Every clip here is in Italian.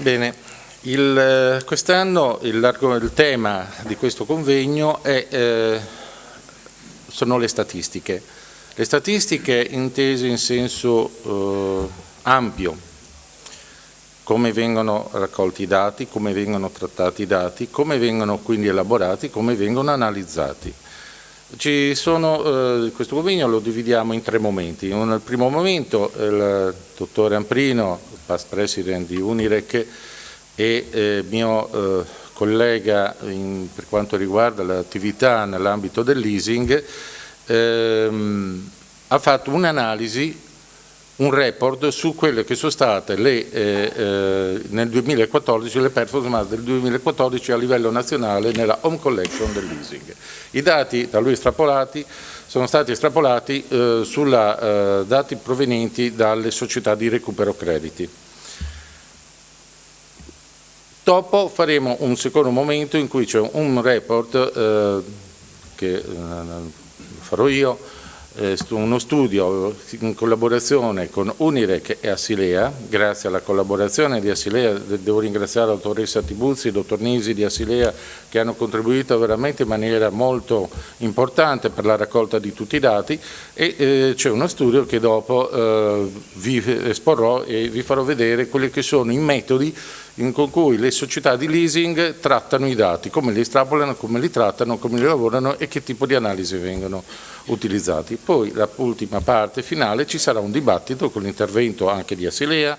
Bene, quest'anno il tema di questo convegno sono le statistiche. Le statistiche intese in senso ampio, come vengono raccolti i dati, come vengono trattati i dati, come vengono quindi elaborati, come vengono analizzati. Questo convegno lo dividiamo in 3 momenti. Nel primo momento il dottore Amprino, past president di Unirec e mio collega per quanto riguarda l'attività nell'ambito del leasing, ha fatto un'analisi, un report su quelle che sono state nel 2014 le performance del 2014 a livello nazionale nella home collection del leasing. I dati da lui estrapolati sono stati estrapolati dati provenienti dalle società di recupero crediti. Dopo faremo un secondo momento in cui c'è un report che farò io, uno studio in collaborazione con Unirec e Asilea. Grazie alla collaborazione di Asilea devo ringraziare la dottoressa Tibuzzi e il dottor Nisi di Asilea, che hanno contribuito veramente in maniera molto importante per la raccolta di tutti i dati, e c'è uno studio che dopo vi esporrò e vi farò vedere quelli che sono i metodi con cui le società di leasing trattano i dati, come li estrapolano, come li trattano, come li lavorano e che tipo di analisi vengono utilizzati. Poi l'ultima parte finale ci sarà un dibattito con l'intervento anche di Asilea,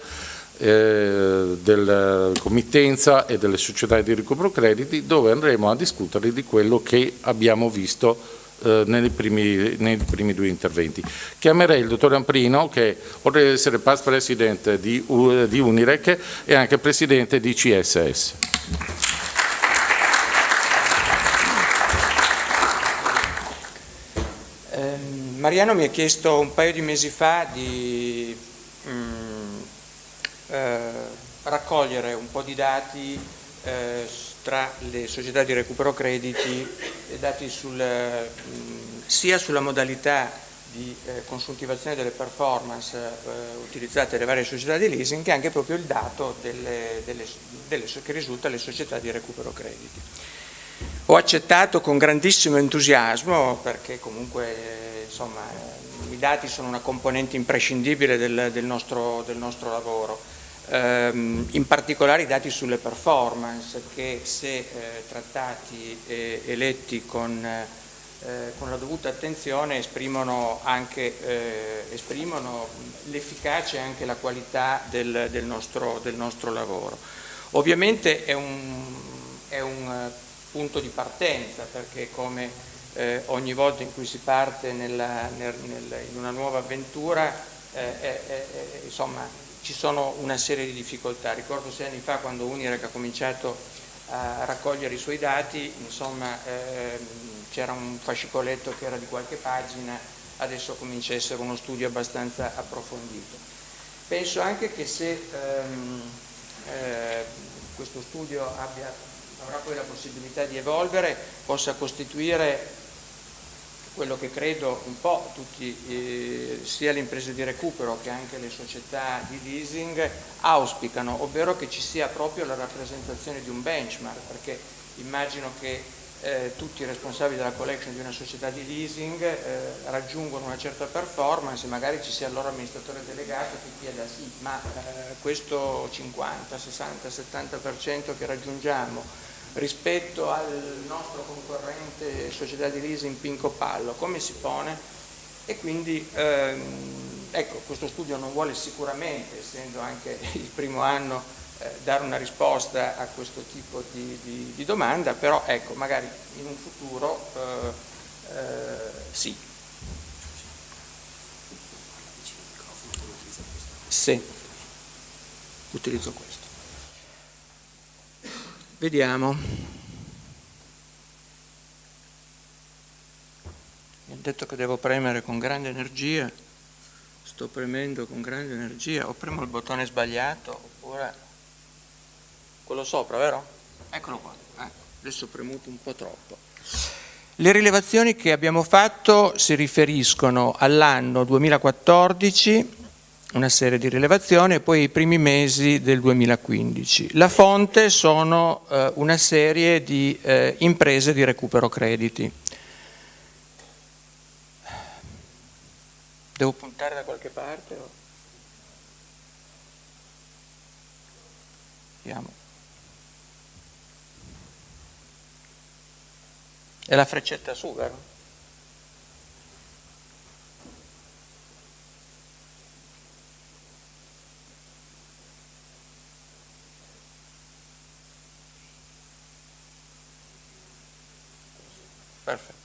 della committenza e delle società di recupero crediti, dove andremo a discutere di quello che abbiamo visto nei primi 2 interventi. Chiamerei il dottor Amprino, che oltre ad essere past president di Unirec è anche presidente di CSS. Mariano mi ha chiesto un paio di mesi fa di raccogliere un po' di dati tra le società di recupero crediti, dati sia sulla modalità di consuntivazione delle performance utilizzate dalle varie società di leasing, che anche proprio il dato che risulta alle società di recupero crediti. Ho accettato con grandissimo entusiasmo, perché comunque insomma, i dati sono una componente imprescindibile del nostro lavoro. In particolare i dati sulle performance, che se trattati e letti con la dovuta attenzione esprimono l'efficacia e anche la qualità del nostro lavoro. Ovviamente è un punto di partenza, perché come ogni volta in cui si parte in una nuova avventura, insomma, ci sono una serie di difficoltà. Ricordo 6 anni fa, quando Unirec ha cominciato a raccogliere i suoi dati, insomma, c'era un fascicoletto che era di qualche pagina, adesso comincia a essere uno studio abbastanza approfondito. Penso anche che se questo studio avrà poi la possibilità di evolvere, possa costituire quello che credo un po' tutti, sia le imprese di recupero che anche le società di leasing, auspicano, ovvero che ci sia proprio la rappresentazione di un benchmark, perché immagino che tutti i responsabili della collection di una società di leasing raggiungono una certa performance, e magari ci sia il loro amministratore delegato che chieda sì, ma questo 50, 60, 70% che raggiungiamo rispetto al nostro concorrente società di leasing Pinco Pallo, come si pone? E quindi ecco, questo studio non vuole sicuramente, essendo anche il primo anno, dare una risposta a questo tipo di domanda, però ecco, magari in un futuro sì. Sì, utilizzo questo. Vediamo. Mi hanno detto che devo premere con grande energia. Sto premendo con grande energia. O premo il bottone sbagliato, oppure quello sopra, vero? Eccolo qua. Adesso ho premuto un po' troppo. Le rilevazioni che abbiamo fatto si riferiscono all'anno 2014 una serie di rilevazioni, e poi i primi mesi del 2015. La fonte sono una serie di imprese di recupero crediti. Devo puntare da qualche parte? Vediamo. È la freccetta su, vero? Perfetto.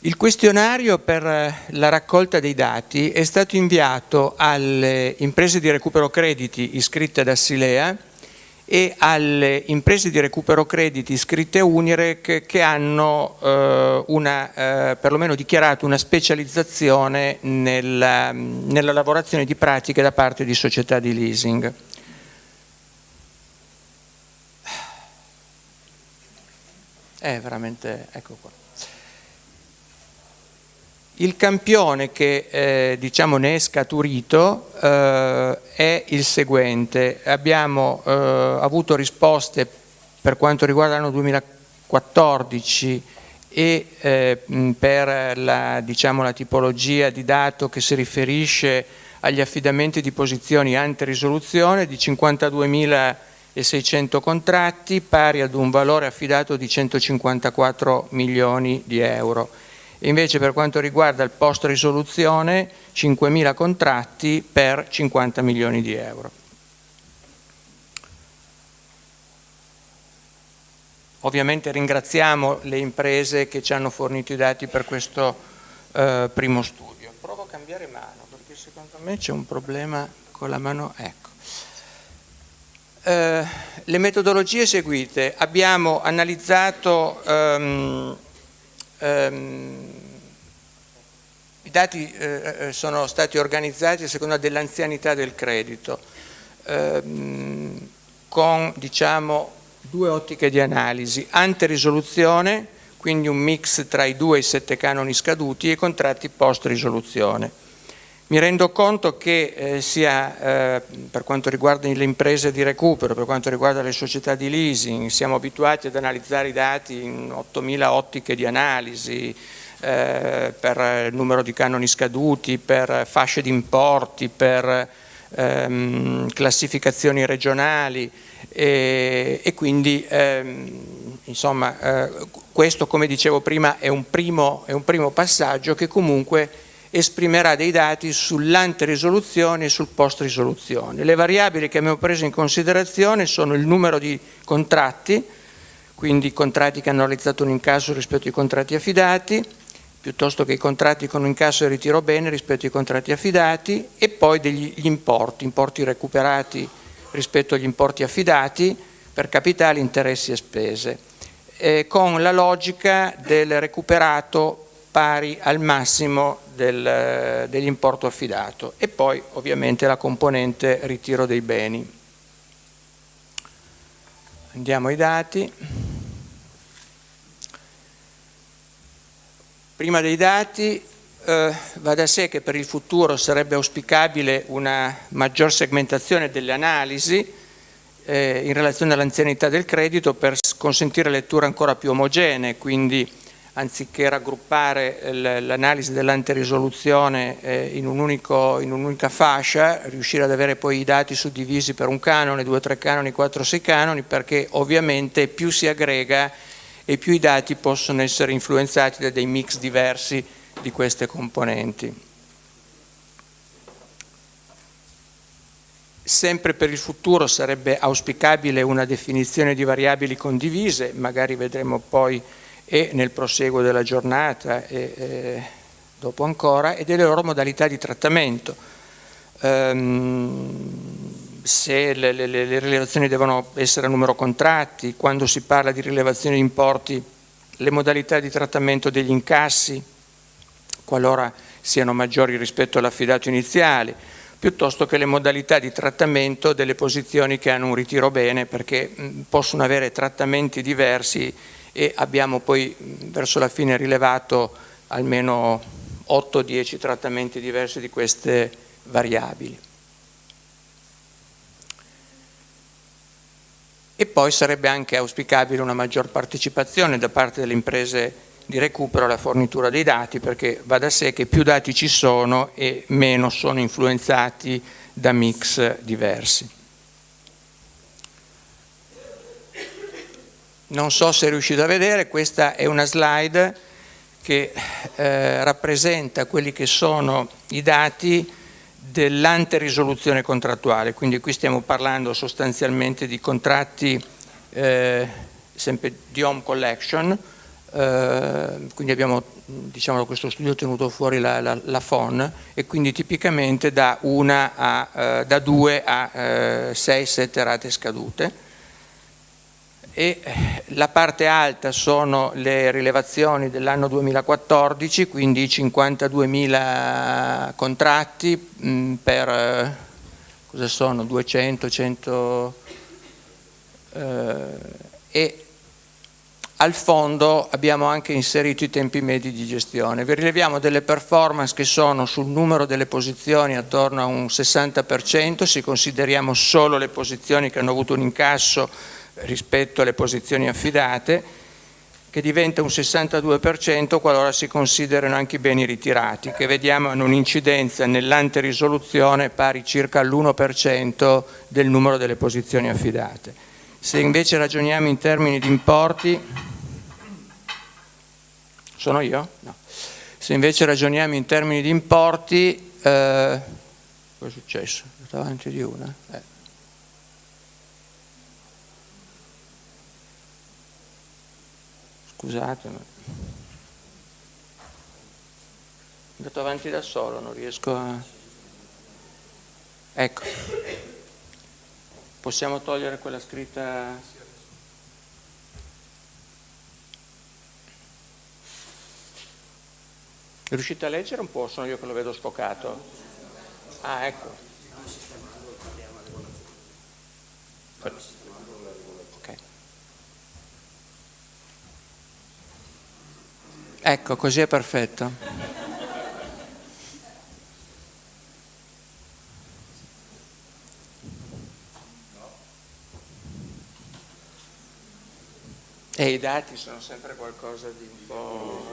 Il questionario per la raccolta dei dati è stato inviato alle imprese di recupero crediti iscritte ad Assilea e alle imprese di recupero crediti iscritte a Unirec che hanno perlomeno dichiarato una specializzazione nella lavorazione di pratiche da parte di società di leasing. Veramente, ecco qua. Il campione che diciamo ne è scaturito è il seguente. Abbiamo avuto risposte per quanto riguarda l'anno 2014 e per la tipologia di dato che si riferisce agli affidamenti di posizioni ante risoluzione di 52.600 contratti pari ad un valore affidato di 154 milioni di euro. E invece per quanto riguarda il post risoluzione 5.000 contratti per 50 milioni di euro. Ovviamente ringraziamo le imprese che ci hanno fornito i dati per questo primo studio. Provo a cambiare mano perché secondo me c'è un problema con la mano, ecco. Le metodologie seguite: abbiamo analizzato i dati sono stati organizzati a seconda dell'anzianità del credito, con due ottiche di analisi: ante risoluzione, quindi un mix tra i 2 e i 7 canoni scaduti, e contratti post risoluzione. Mi rendo conto che sia per quanto riguarda le imprese di recupero, per quanto riguarda le società di leasing, siamo abituati ad analizzare i dati in 8.000 ottiche di analisi, per numero di canoni scaduti, per fasce di importi, per classificazioni regionali e quindi insomma questo, come dicevo prima, è un primo passaggio che comunque esprimerà dei dati sull'ante risoluzione e sul post risoluzione. Le variabili che abbiamo preso in considerazione sono il numero di contratti, quindi contratti che hanno realizzato un incasso rispetto ai contratti affidati, piuttosto che i contratti con un incasso e ritiro bene rispetto ai contratti affidati, e poi degli importi recuperati rispetto agli importi affidati per capitali, interessi e spese, con la logica del recuperato pari al massimo dell'importo affidato, e poi ovviamente la componente ritiro dei beni. Andiamo ai dati. Prima dei dati va da sé che per il futuro sarebbe auspicabile una maggior segmentazione delle analisi in relazione all'anzianità del credito per consentire letture ancora più omogenee, quindi anziché raggruppare l'analisi dell'anterisoluzione in un'unica fascia, riuscire ad avere poi i dati suddivisi per un canone, 2 o 3 canoni, 4 o 6 canoni, perché ovviamente più si aggrega e più i dati possono essere influenzati da dei mix diversi di queste componenti. Sempre per il futuro sarebbe auspicabile una definizione di variabili condivise, magari vedremo poi e nel proseguo della giornata e dopo ancora, e delle loro modalità di trattamento. Se le rilevazioni devono essere a numero contratti, quando si parla di rilevazione di importi, le modalità di trattamento degli incassi, qualora siano maggiori rispetto all'affidato iniziale, piuttosto che le modalità di trattamento delle posizioni che hanno un ritiro bene, perché possono avere trattamenti diversi, e abbiamo poi verso la fine rilevato almeno 8-10 trattamenti diversi di queste variabili. E poi sarebbe anche auspicabile una maggior partecipazione da parte delle imprese di recupero alla fornitura dei dati, perché va da sé che più dati ci sono e meno sono influenzati da mix diversi. Non so se riuscite a vedere, questa è una slide che rappresenta quelli che sono i dati dell'anterisoluzione contrattuale, quindi qui stiamo parlando sostanzialmente di contratti sempre di home collection, quindi abbiamo, diciamo, questo studio tenuto fuori la FON, e quindi tipicamente da 2 a 6-7 rate scadute. E la parte alta sono le rilevazioni dell'anno 2014, quindi 52.000 contratti per cosa sono? 200, 100 e al fondo abbiamo anche inserito i tempi medi di gestione. Vi rileviamo delle performance che sono sul numero delle posizioni attorno a un 60%, se consideriamo solo le posizioni che hanno avuto un incasso rispetto alle posizioni affidate, che diventa un 62% qualora si considerano anche i beni ritirati, che vediamo hanno un'incidenza nell'anterisoluzione pari circa all'1% del numero delle posizioni affidate. Se invece ragioniamo in termini di importi, sono io? No. Se invece ragioniamo in termini di importi, cosa è successo? Sono davanti di una? Scusate, ma è andato avanti da solo, non riesco a... Ecco, possiamo togliere quella scritta... Riuscite a leggere un po'? Sono io che lo vedo sfocato? Ah, ecco. Ok. Ecco, così è perfetto. E i dati sono sempre qualcosa di un po'...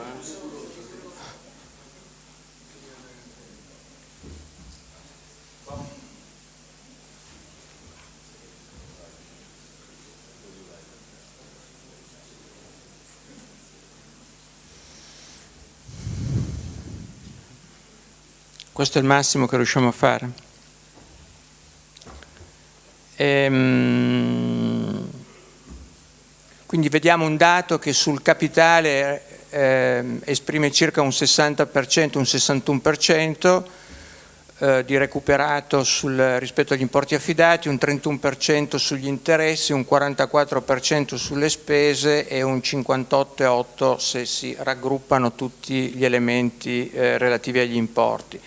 Questo è il massimo che riusciamo a fare. Quindi vediamo un dato che sul capitale esprime circa un 60%, un 61% di recuperato rispetto agli importi affidati, un 31% sugli interessi, un 44% sulle spese e un 58,8% se si raggruppano tutti gli elementi relativi agli importi.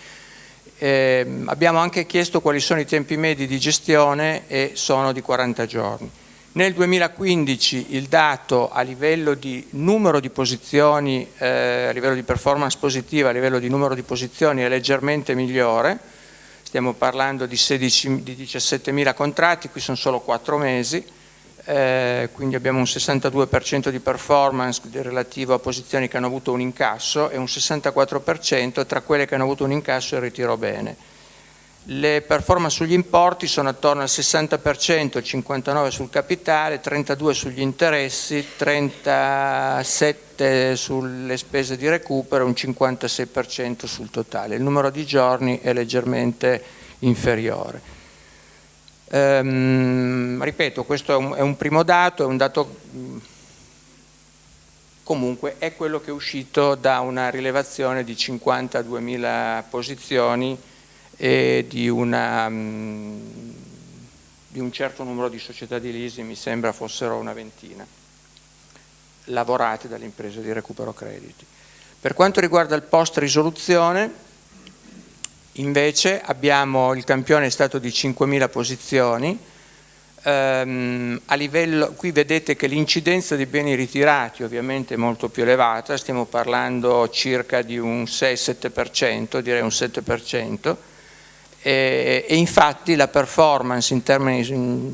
Abbiamo anche chiesto quali sono i tempi medi di gestione e sono di 40 giorni. Nel 2015 il dato a livello di numero di posizioni, a livello di performance positiva, a livello di numero di posizioni è leggermente migliore, stiamo parlando di 17.000 contratti, qui sono solo 4 mesi, quindi abbiamo un 62% di performance relativo a posizioni che hanno avuto un incasso e un 64% tra quelle che hanno avuto un incasso e il ritiro bene. Le performance sugli importi sono attorno al 60%, il 59% sul capitale, 32% sugli interessi, 37% sulle spese di recupero e un 56% sul totale. Il numero di giorni è leggermente inferiore. Ripeto, questo è un primo dato, è un dato comunque è quello che è uscito da una rilevazione di 52.000 posizioni e di un certo numero di società di leasing, mi sembra fossero una ventina, lavorate dalle imprese di recupero crediti. Per quanto riguarda il post risoluzione, invece il campione è stato di 5.000 posizioni, A livello, qui vedete che l'incidenza dei beni ritirati ovviamente è molto più elevata, stiamo parlando circa di un 6-7%, direi un 7%, e infatti la performance in termini,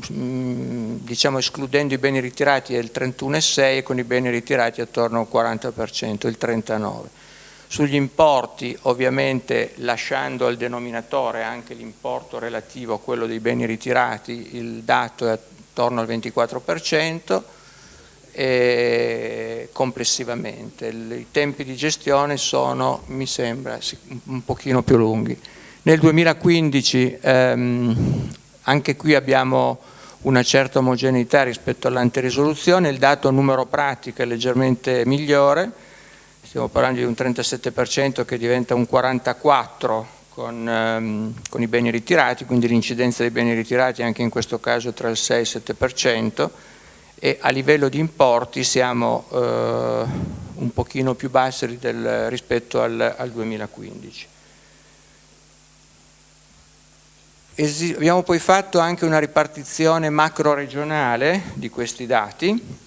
diciamo escludendo i beni ritirati, è il 31,6 e con i beni ritirati attorno al 40%, il 39%. Sugli importi, ovviamente lasciando al denominatore anche l'importo relativo a quello dei beni ritirati, il dato è attorno al 24% complessivamente. I tempi di gestione sono, mi sembra, un pochino più lunghi. Nel 2015 anche qui abbiamo una certa omogeneità rispetto all'antirisoluzione, il dato numero pratico è leggermente migliore. Stiamo parlando di un 37% che diventa un 44% con i beni ritirati, quindi l'incidenza dei beni ritirati anche in questo caso è tra il 6 e il 7%, e a livello di importi siamo un pochino più bassi rispetto al 2015. Abbiamo poi fatto anche una ripartizione macro regionale di questi dati.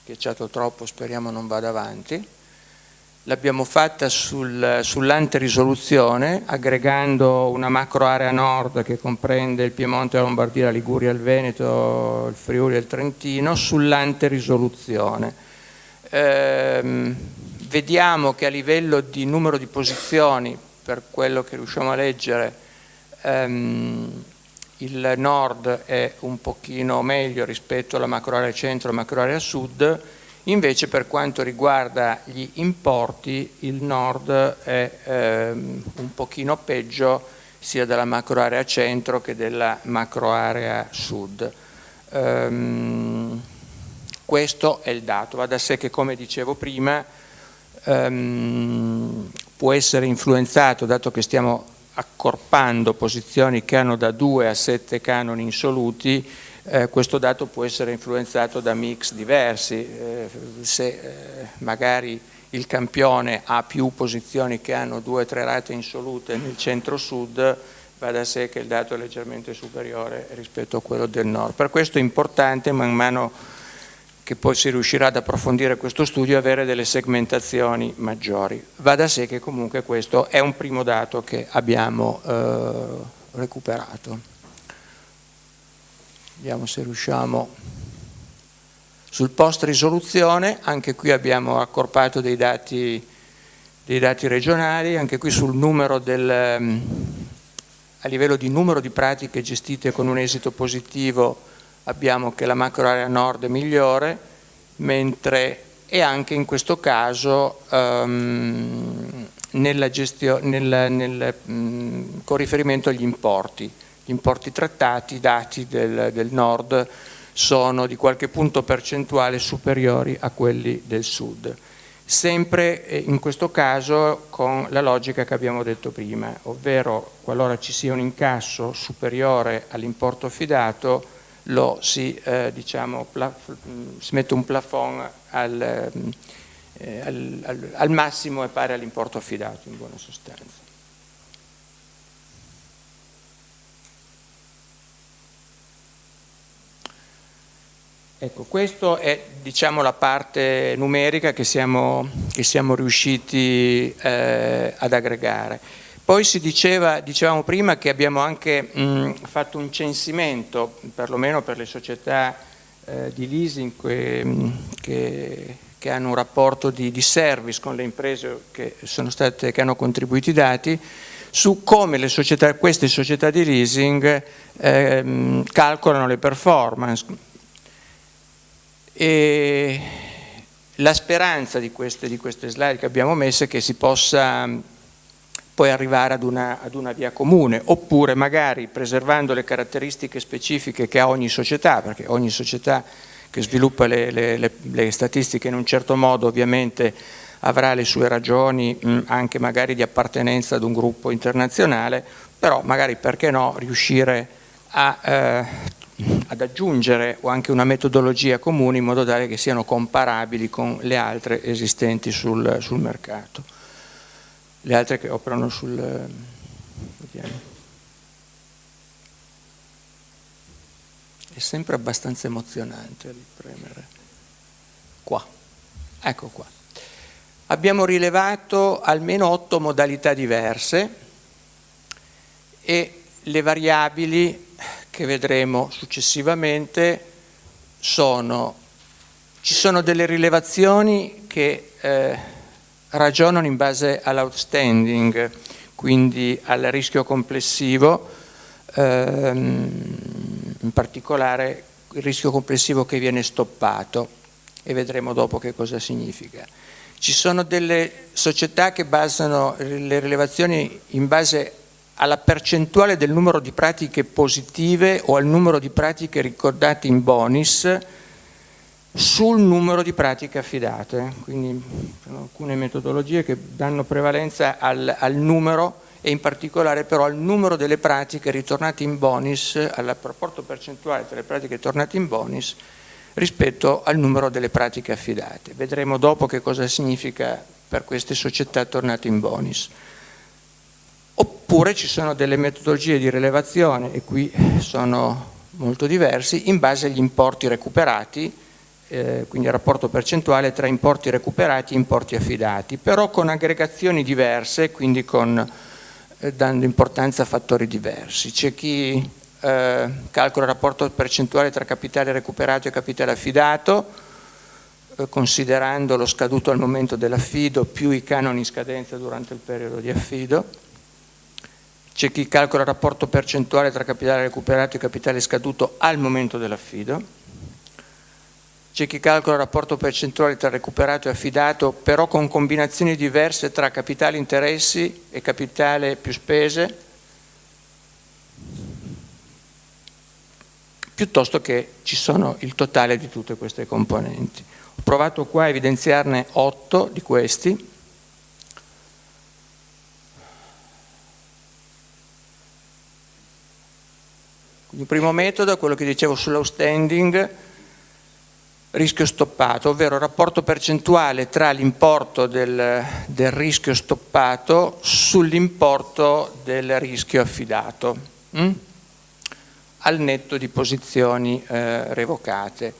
Schiacciato troppo, speriamo non vada avanti. L'abbiamo fatta sull'antirisoluzione, aggregando una macro area nord che comprende il Piemonte, la Lombardia, la Liguria, il Veneto, il Friuli e il Trentino, sull'antirisoluzione. Vediamo che a livello di numero di posizioni, per quello che riusciamo a leggere, il nord è un pochino meglio rispetto alla macroarea centro e alla macroarea sud, invece per quanto riguarda gli importi il nord è un pochino peggio sia della macroarea centro che della macroarea sud. Questo è il dato, va da sé che, come dicevo prima, può essere influenzato, dato che stiamo accorpando posizioni che hanno da 2 a 7 canoni insoluti, questo dato può essere influenzato da mix diversi. Se magari il campione ha più posizioni che hanno 2 o 3 rate insolute nel centro-sud, va da sé che il dato è leggermente superiore rispetto a quello del nord. Per questo è importante, man mano che poi si riuscirà ad approfondire questo studio, avere delle segmentazioni maggiori. Va da sé che comunque questo è un primo dato che abbiamo recuperato. Vediamo se riusciamo. Sul post risoluzione, anche qui abbiamo accorpato dei dati regionali, anche qui sul numero a livello di numero di pratiche gestite con un esito positivo abbiamo che la macroarea nord è migliore, mentre e anche in questo caso con riferimento agli importi. Gli importi trattati, i dati del nord, sono di qualche punto percentuale superiori a quelli del sud. Sempre in questo caso con la logica che abbiamo detto prima, ovvero qualora ci sia un incasso superiore all'importo affidato, si mette un plafond al massimo è pari all'importo affidato, in buona sostanza. Ecco, questa è la parte numerica che siamo riusciti ad aggregare. Poi dicevamo prima che abbiamo anche fatto un censimento, perlomeno per le società di leasing che hanno un rapporto di service con le imprese che hanno contribuito i dati, su come queste società di leasing calcolano le performance. E la speranza di queste slide che abbiamo messo è che si possa poi arrivare ad una via comune, oppure magari preservando le caratteristiche specifiche che ha ogni società, perché ogni società che sviluppa le statistiche in un certo modo ovviamente avrà le sue ragioni anche magari di appartenenza ad un gruppo internazionale, però magari perché no riuscire ad aggiungere o anche una metodologia comune in modo tale che siano comparabili con le altre esistenti sul mercato. Le altre che operano vediamo. È sempre abbastanza emozionante ripremere. Qua, ecco qua. Abbiamo rilevato almeno 8 modalità diverse e le variabili che vedremo successivamente ci sono delle rilevazioni che ragionano in base all'outstanding, quindi al rischio complessivo, in particolare il rischio complessivo che viene stoppato, e vedremo dopo che cosa significa. Ci sono delle società che basano le rilevazioni in base alla percentuale del numero di pratiche positive o al numero di pratiche ricordate in bonus sul numero di pratiche affidate. Quindi sono alcune metodologie che danno prevalenza al numero, e in particolare però al numero delle pratiche ritornate in bonus, al rapporto percentuale tra le pratiche tornate in bonus rispetto al numero delle pratiche affidate. Vedremo dopo che cosa significa per queste società tornate in bonus. Oppure ci sono delle metodologie di rilevazione, e qui sono molto diversi, in base agli importi recuperati, quindi il rapporto percentuale tra importi recuperati e importi affidati, però con aggregazioni diverse, quindi dando importanza a fattori diversi. C'è chi calcola il rapporto percentuale tra capitale recuperato e capitale affidato, considerando lo scaduto al momento dell'affido più i canoni in scadenza durante il periodo di affido. C'è chi calcola il rapporto percentuale tra capitale recuperato e capitale scaduto al momento dell'affido. C'è chi calcola il rapporto percentuale tra recuperato e affidato, però con combinazioni diverse tra capitale interessi e capitale più spese, piuttosto che ci sono il totale di tutte queste componenti. Ho provato qua a evidenziarne 8 di questi. Il primo metodo è quello che dicevo sull'outstanding, rischio stoppato, ovvero il rapporto percentuale tra l'importo del rischio stoppato sull'importo del rischio affidato, al netto di posizioni revocate.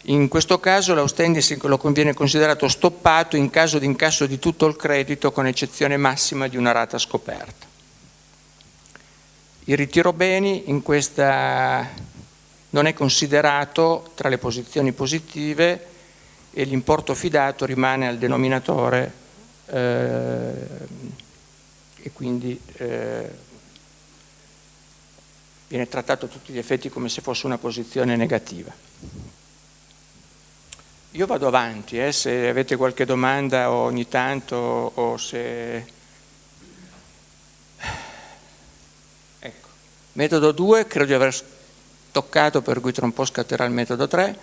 In questo caso l'outstanding lo viene considerato stoppato in caso di incasso di tutto il credito, con eccezione massima di una rata scoperta. Il ritiro beni in questa non è considerato tra le posizioni positive e l'importo fidato rimane al denominatore e quindi viene trattato a tutti gli effetti come se fosse una posizione negativa. Io vado avanti, se avete qualche domanda ogni tanto o se... Ecco. Metodo 2, credo di aver toccato, per cui tra un po' scatterà il metodo 3,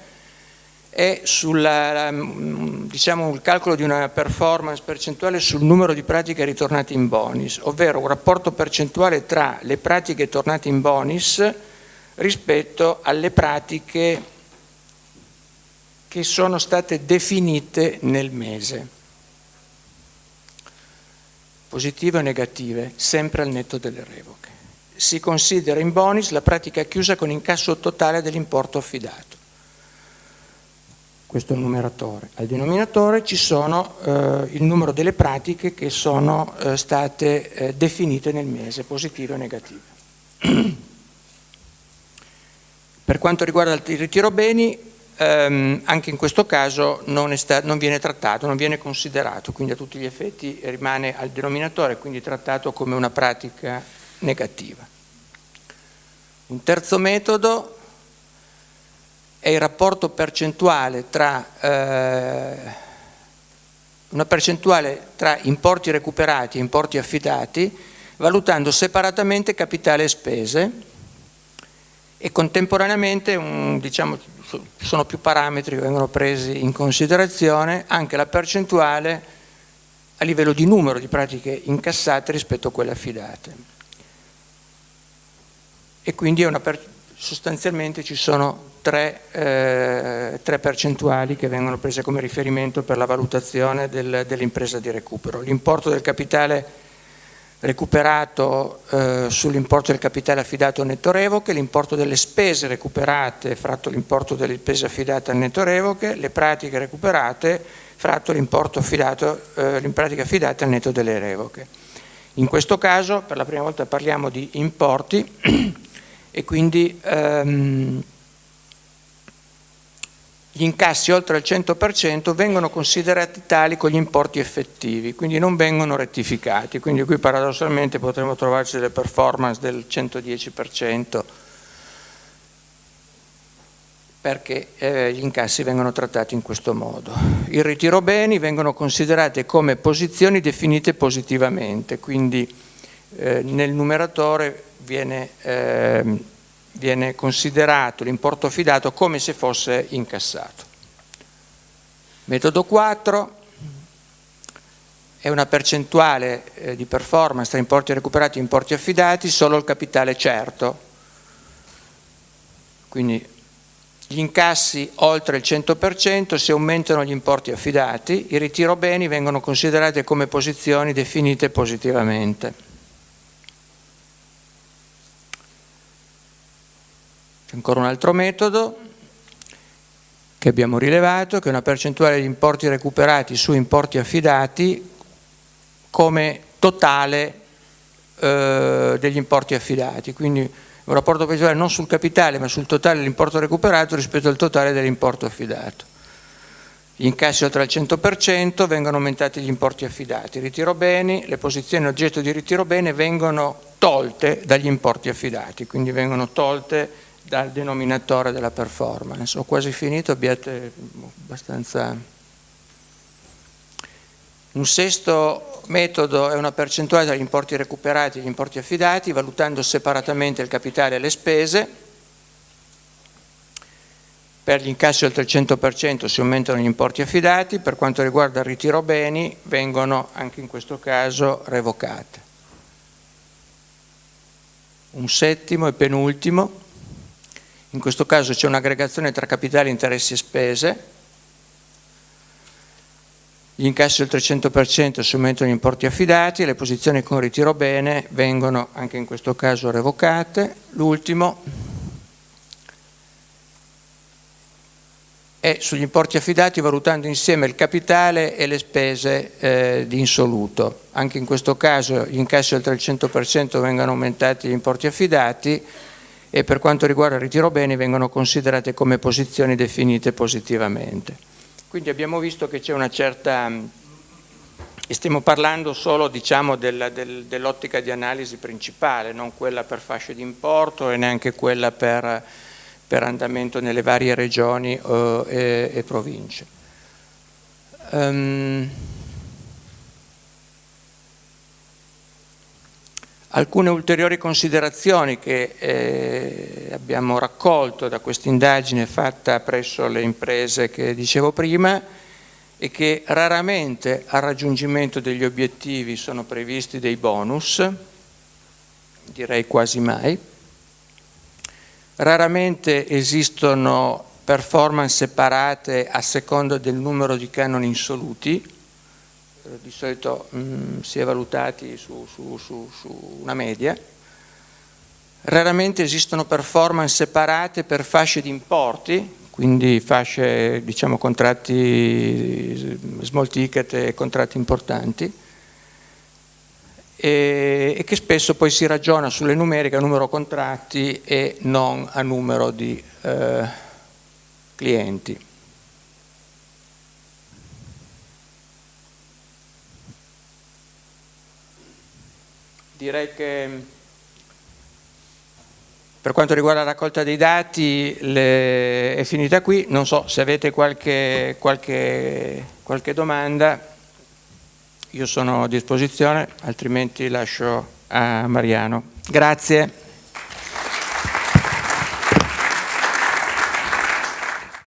è diciamo, il calcolo di una performance percentuale sul numero di pratiche ritornate in bonus, ovvero un rapporto percentuale tra le pratiche tornate in bonus rispetto alle pratiche che sono state definite nel mese, positive o negative, sempre al netto delle revoche. Si considera in bonus la pratica chiusa con incasso totale dell'importo affidato. Questo è il numeratore. Al denominatore ci sono il numero delle pratiche che sono state definite nel mese, positive o negative. Per quanto riguarda il ritiro beni, anche in questo caso non viene trattato, non viene considerato, quindi a tutti gli effetti rimane al denominatore, quindi trattato come una pratica negativa. Un terzo metodo è il rapporto percentuale tra una percentuale tra importi recuperati e importi affidati, valutando separatamente capitale e spese, e contemporaneamente diciamo, sono più parametri che vengono presi in considerazione, anche la percentuale a livello di numero di pratiche incassate rispetto a quelle affidate. E quindi sostanzialmente ci sono tre percentuali che vengono prese come riferimento per la valutazione dell'impresa di recupero. L'importo del capitale recuperato sull'importo del capitale affidato netto revoche, l'importo delle spese recuperate fratto l'importo delle spese affidate al netto revoche, le pratiche recuperate fratto l'importo in pratica affidate al netto delle revoche. In questo caso per la prima volta parliamo di importi e quindi gli incassi oltre il 100% vengono considerati tali con gli importi effettivi, quindi non vengono rettificati, quindi qui paradossalmente potremmo trovarci delle performance del 110% perché gli incassi vengono trattati in questo modo. Il ritiro beni vengono considerate come posizioni definite positivamente, quindi nel numeratore viene considerato l'importo affidato come se fosse incassato. Metodo 4 è una percentuale di performance tra importi recuperati e importi affidati, solo il capitale certo. Quindi gli incassi oltre il 100% se aumentano gli importi affidati, i ritiro beni vengono considerati come posizioni definite positivamente. Ancora un altro metodo che abbiamo rilevato, che è una percentuale di importi recuperati su importi affidati come totale degli importi affidati, quindi un rapporto percentuale non sul capitale ma sul totale dell'importo recuperato rispetto al totale dell'importo affidato. Gli incassi oltre il 100% vengono aumentati gli importi affidati, ritiro beni, le posizioni oggetto di ritiro bene vengono tolte dagli importi affidati, quindi vengono tolte dal denominatore della performance. Ho quasi finito, abbiate abbastanza. Un sesto metodo è una percentuale tra gli importi recuperati e gli importi affidati, valutando separatamente il capitale e le spese. Per gli incassi oltre il 100% si aumentano gli importi affidati, per quanto riguarda il ritiro beni vengono anche in questo caso revocate. Un settimo e penultimo. In questo caso c'è un'aggregazione tra capitali, interessi e spese. Gli incassi oltre il 100% si aumentano gli importi affidati, le posizioni con ritiro bene vengono anche in questo caso revocate. L'ultimo è sugli importi affidati valutando insieme il capitale e le spese di insoluto. Anche in questo caso gli incassi oltre il 100% vengono aumentati gli importi affidati, e per quanto riguarda il ritiro beni vengono considerate come posizioni definite positivamente. Quindi abbiamo visto che c'è una certa, e stiamo parlando solo diciamo dell'ottica di analisi principale, non quella per fasce di importo e neanche quella per andamento nelle varie regioni e province. Alcune ulteriori considerazioni che abbiamo raccolto da questa indagine fatta presso le imprese che dicevo prima è che raramente al raggiungimento degli obiettivi sono previsti dei bonus, direi quasi mai. Raramente esistono performance separate a seconda del numero di canoni insoluti. Di solito si è valutati su una media. Raramente esistono performance separate per fasce di importi, quindi fasce, diciamo, contratti small ticket e contratti importanti, e che spesso poi si ragiona sulle numeriche a numero contratti e non a numero di clienti. Direi che per quanto riguarda la raccolta dei dati è finita qui. Non so se avete qualche domanda, io sono a disposizione, altrimenti lascio a Mariano. Grazie.